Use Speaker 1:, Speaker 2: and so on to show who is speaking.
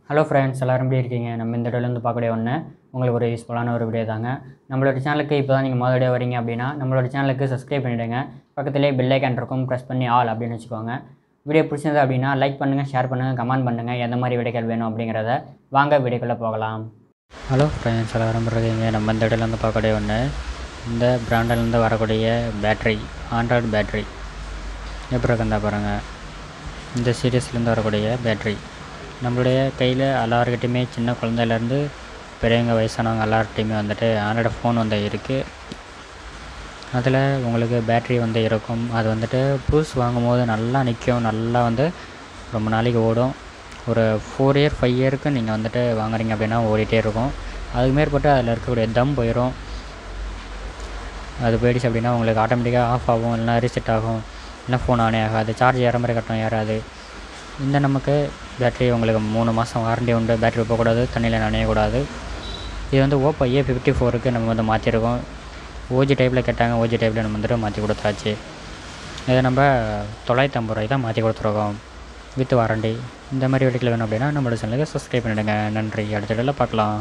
Speaker 1: Hello friends, எல்லோரும் எப்படி இருக்கீங்க? நம்ம இந்த வீடியோலேருந்து பார்க்கக்கூடிய ஒன்று உங்களுக்கு ஒரு யூஸ்ஃபுல்லான ஒரு வீடியோ தாங்க. நம்மளோட சேனலுக்கு இப்போ தான் நீங்கள் முதல் வீடியோ வரீங்க அப்படின்னா நம்மளோட சேனலுக்கு சப்ஸ்கிரைப் பண்ணிவிடுங்க. பக்கத்துலேயே பெல் ஐக்கான் இருக்கும், ப்ரெஸ் பண்ணி ஆல் அப்படின்னு வச்சுக்கோங்க. வீடியோ பிடிச்சிருந்தது அப்படின்னா லைக் பண்ணுங்கள், ஷேர் பண்ணுங்கள், கமெண்ட் பண்ணுங்கள். எந்த மாதிரி வீடியோக்கள் வேணும் அப்படிங்கிறத வாங்க வீடியோக்குள்ளே போகலாம். ஹலோ ஃப்ரெண்ட்ஸ், எல்லோரும் இருக்கீங்க. நம்ம இந்த வீடியோலேருந்து பார்க்கக்கூடிய ஒன்று இந்த பிராண்டிலேருந்து வரக்கூடிய பேட்ரி, ஆண்ட்ராய்டு பேட்ரி எப்படி இருக்குந்தா பாருங்கள். இந்த சீரியஸ்லேருந்து வரக்கூடிய பேட்ரி நம்மளுடைய கையில் எல்லாருக்கிட்டையுமே, சின்ன குழந்தையிலேருந்து பெரியவங்க, வயசானவங்க எல்லார்கிட்டையுமே வந்துட்டு ஆண்ட்ராய்டு ஃபோன் வந்து இருக்குது. அதில் உங்களுக்கு பேட்ரி வந்து இருக்கும். அது வந்துட்டு புதுசு வாங்கும்போது நல்லா நிற்கும், நல்லா வந்து ரொம்ப நாளைக்கு ஓடும். ஒரு 4 இயர் 5 இயருக்கு நீங்கள் வந்துட்டு வாங்குறீங்க அப்படின்னா ஓடிட்டே இருக்கும். அதுக்கு மேற்பட்டு அதில் இருக்கக்கூடிய தம் போயிடும். அது போயிடுச்சு அப்படின்னா உங்களுக்கு ஆட்டோமேட்டிக்காக ஆஃப் ஆகும், இல்லைனா ரீசெட் ஆகும், இல்லைனா ஃபோன் ஆனே ஆகாது, சார்ஜ் ஏற மாதிரி கட்டணம் ஏறாது. இந்த நமக்கு பேட்ரி உங்களுக்கு 3 மாதம் வாரண்டி உண்டு. பேட்ரி போகக்கூடாது, தண்ணியில் நனையக்கூடாது. இது வந்து ஓப்போ A54க்கு நம்ம வந்து மாற்றிருக்கோம். ஓஜி டைப்பில் கேட்டாங்க, ஓஜி டைப்பில் நம்ம வந்துட்டு மாற்றி கொடுத்தாச்சு. இதை நம்ம 950 ரூபாய்க்கு தான் மாற்றி கொடுத்துருக்கோம் வித் வாரண்டி. இந்த மாதிரி வீடியோக்கள் வேணும் அப்படின்னா நம்மளோட சேனலுக்கு சப்ஸ்கிரைப் பண்ணிவிடுங்க. நன்றி. அடுத்த வீடியோவில் பார்க்கலாம்.